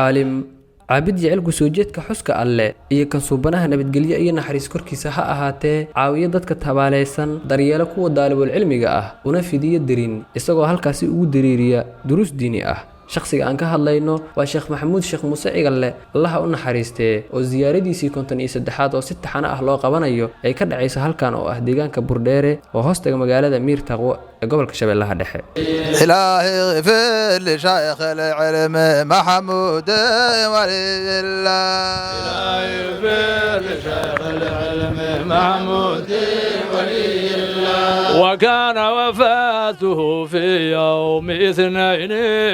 caalim caabid jecel kusoojeedka xuska alle iyo kan suubanaha nabadgelyo iyo naxariis korkiisa ha ahaatee caawiyo dadka tabaaleysan daryeelo kuwa daalibul cilmiga ah una fidiyo dirin isagoo halkaasi ugu diriiriya duruus diini ah shakhsiga aan ka hadlayno waa Sheekh Maxamuud Sheekh Muuse Cigalle Allah u naxariistee oo ziyaaradiisii 53aad oo si taxana ah loo qabanayo ay ka dhacayso halkan oo ah deegaanka Burdheere oo hoostaga magaalada Miir Taqwo ee gobolka Shabeellaha Dhexe ilaahi fil shaykh al-ilm Maxamuud walillah ilaahi fil shaykh al-ilm Maxamuud walillah وكان وفاته في يوم اثنين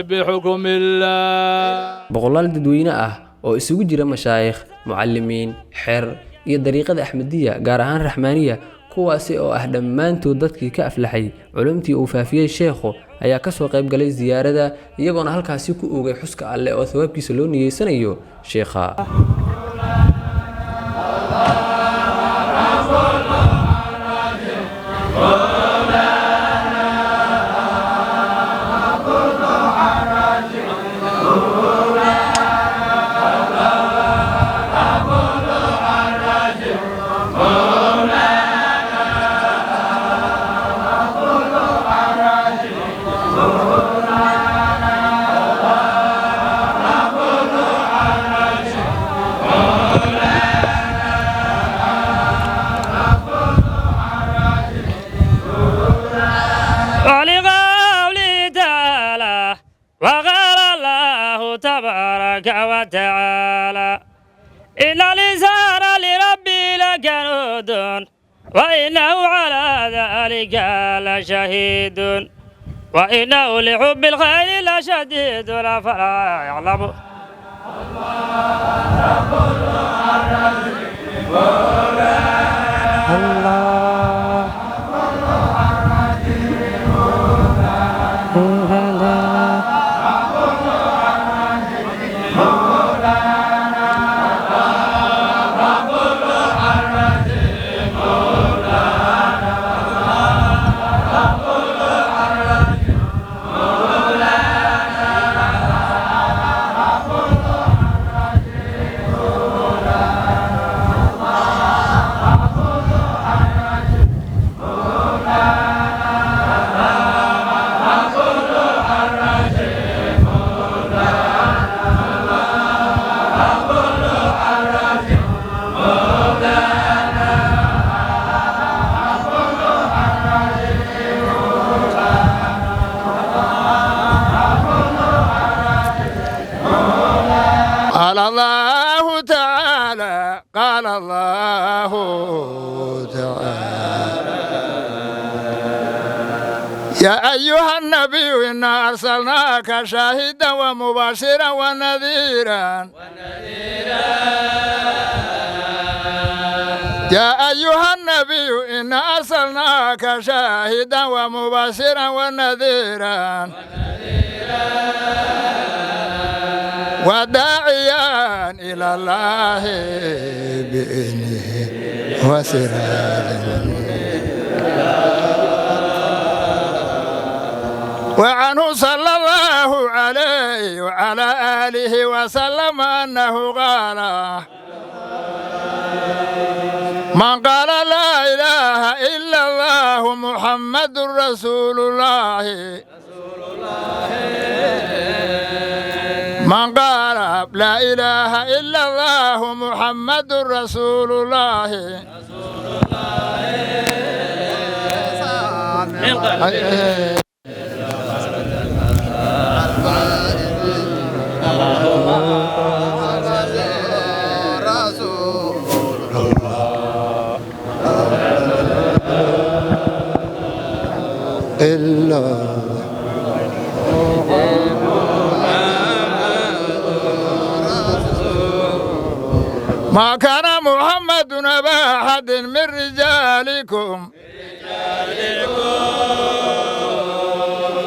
بحكم الله boqolaal dadweyne ah oo isugu jira mashaayikh mucallimiin xeer iyo dariiqada Axmediya gaar ahaan Raxmaaniya kuwaasi oo ah dhammaantood dadkii ka aflaxay culumtii uu faafiyay sheekhu ayaa ka soo qayb galay ziyaarada iyagoona halkaasi ku oogay xuska alle oo thawaabkiisa loo niyeysanayo sheekha وتعالى إن الإنسان لربي لكنود وإنه على ذلك لشهيد وإنه لحب الخير لشديد فلا يعلم قال الله تعالى قال الله تعالى يا أيها النبي إنا أرسلناك شاهدا ومبشرا ونذيرا يا أيها النبي إنا أرسلناك شاهدا ومبشرا ونذيرا وداعيا إلى الله بإذنه وسراجا وعنه صلى الله عليه وعلى آله وسلم أنه قال من قال لا إله إلا الله محمد رسول الله من قال لا إله إلا الله محمد رسول الله ما كان محمد أبا أحد من رجالكم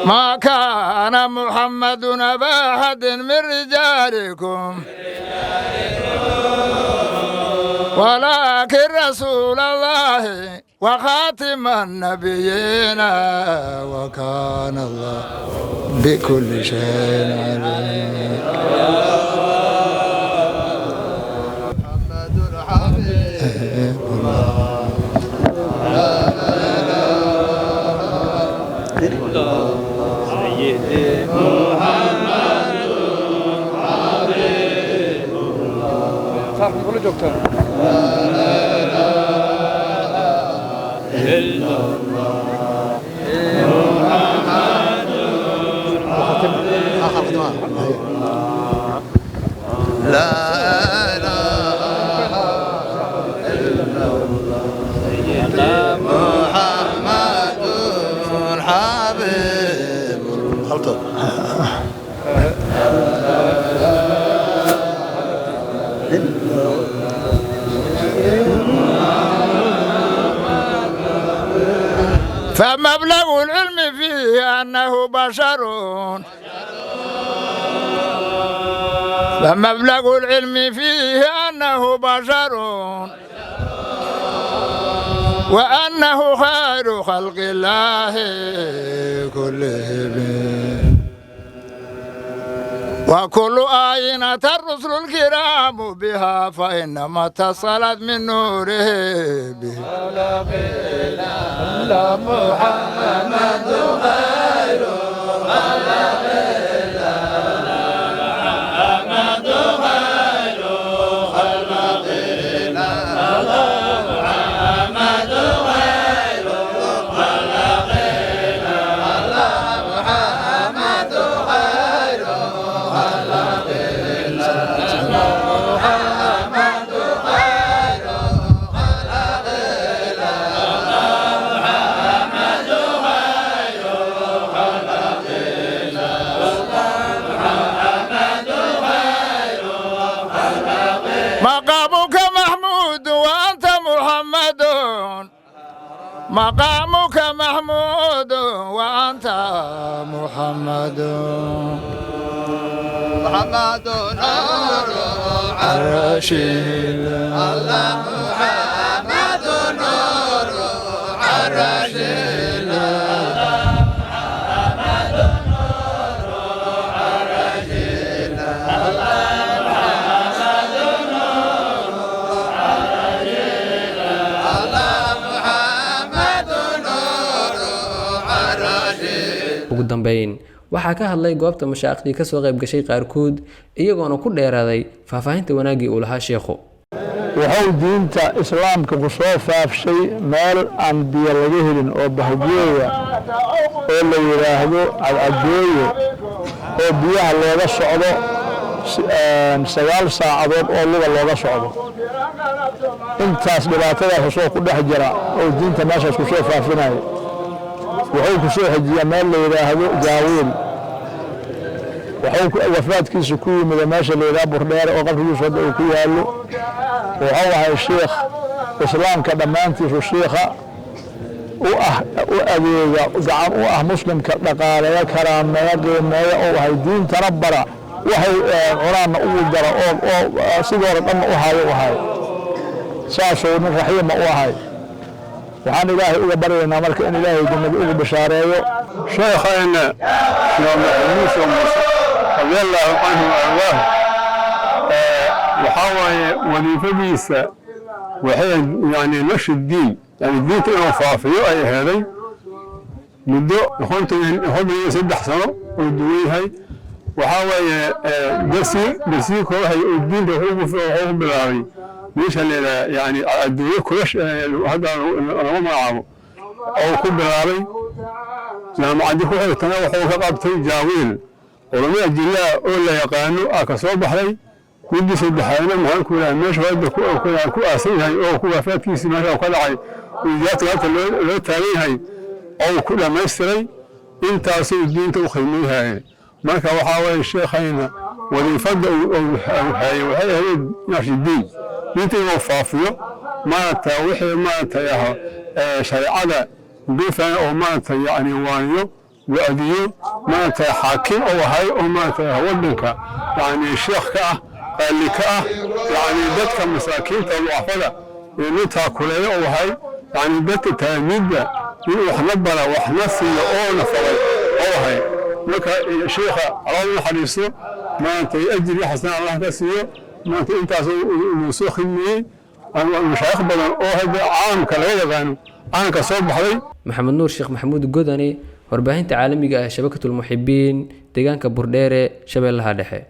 ما كان محمد أبا أحد من رجالكم ولكن رسول الله وخاتم النبيين وكان الله بكل شيء عليم. la joogtaan فمبلغ العلم فيه أنه بشر فمبلغ العلم فيه أنه بشر وأنه خير خلق الله كلهم وكل آينة الرسل الكرام بها فإنما اتصلت من نوره به لا محمد خير خلق مقامك محمود وأنت محمد محمد نور الرشيد الله محمد نور الرشيد محمد نور الرشيد ugu dambeyn waxaa ka hadlay goobta mashaaqdii ka soo qayb gashay qaarkood iyagoona ku dheeraaday faahfaahinta wanaagii uu lahaa sheekhu wuxuu diinta islaamka ku soo faafshay meel aan biyo laga helin oo bahgeeya oo la yiraahdo cadcadooye oo biyaha looga socdo 9 saacadood oo luga looga socdo intaas dhibaatadaas soo ku dhex jira oo diinta meeshaas ku soo faafinayo wuxuu ku soo xajiyaa meel la yiraahdo jaawiil wuxuu wafaadkiisu ku yimid meesha la yiraahdo burdheer oo qabrigiisu hadda uu ku yaalo wuxuu ahaa sheekh islaamka dhamaantiisu sheekha u adeega gacan u ah muslimka dhaqaaleeya karaameeya qiimeeya oo ahay diintana bara waxay quraanna ugu daro oo sidoo dhan u hayo saasoo nin raxiima u ahay waxaan ilaahay uga baryaynaa marka in ilaahay jannada ugu bashaareeyo sheekhayna Muuse radiyallahu anhu Allah waxa waaye wadiifadiisa waxay yani nashid diin yani diinta inuu faafiyo ay heeday muddo hubin 3 sano oo duwayhay waxa waaye darsi kooxay oo diinta ugu bilaabay meesha leeyahay yani adduunyo kulash hada lagu magacaabo oo ku bilaabay jaamacadii ku xigtana wuxuu ka qabtay jaawiil culimada jilaa oo la yaqaano ka soo baxday midii saddexaadna maxaan ku leeyahay meesha wadda ku aasan yahay oo ku wafaadkiisa meesha ka dhacay wiilaadka loo taagan yahay oo ku dhameystiray intaas uu diinta u qiimeeyay marka waxa weeye sheekhayna wadiifada uu waxay ahayd nashidiin inta uu faafiyo maanta wixii maanta shariicada bifan oo maanta yani waaniyo وأديو ما تحاكم أو هاي أو ما تهودنك يعني الشيخ كأ قال لي كأ يعني بدك مساكين تضعفنا يعني تأكل أو هاي يعني بدك تهميد وإحنا بلا وإحنا سيء أو نفر أو هاي لك الشيخ الله حديثه ما تأجري حسن الله تسيء ما أنت مسوخ مني المشايخ بدل أو هذا عام كله كانوا أنا كصوب حري محمد نور شيخ محمود الجوداني warbaahinta caalamiga ah shabakatul muxibiin deegaanka Burdheere Shabeellaha Dhexe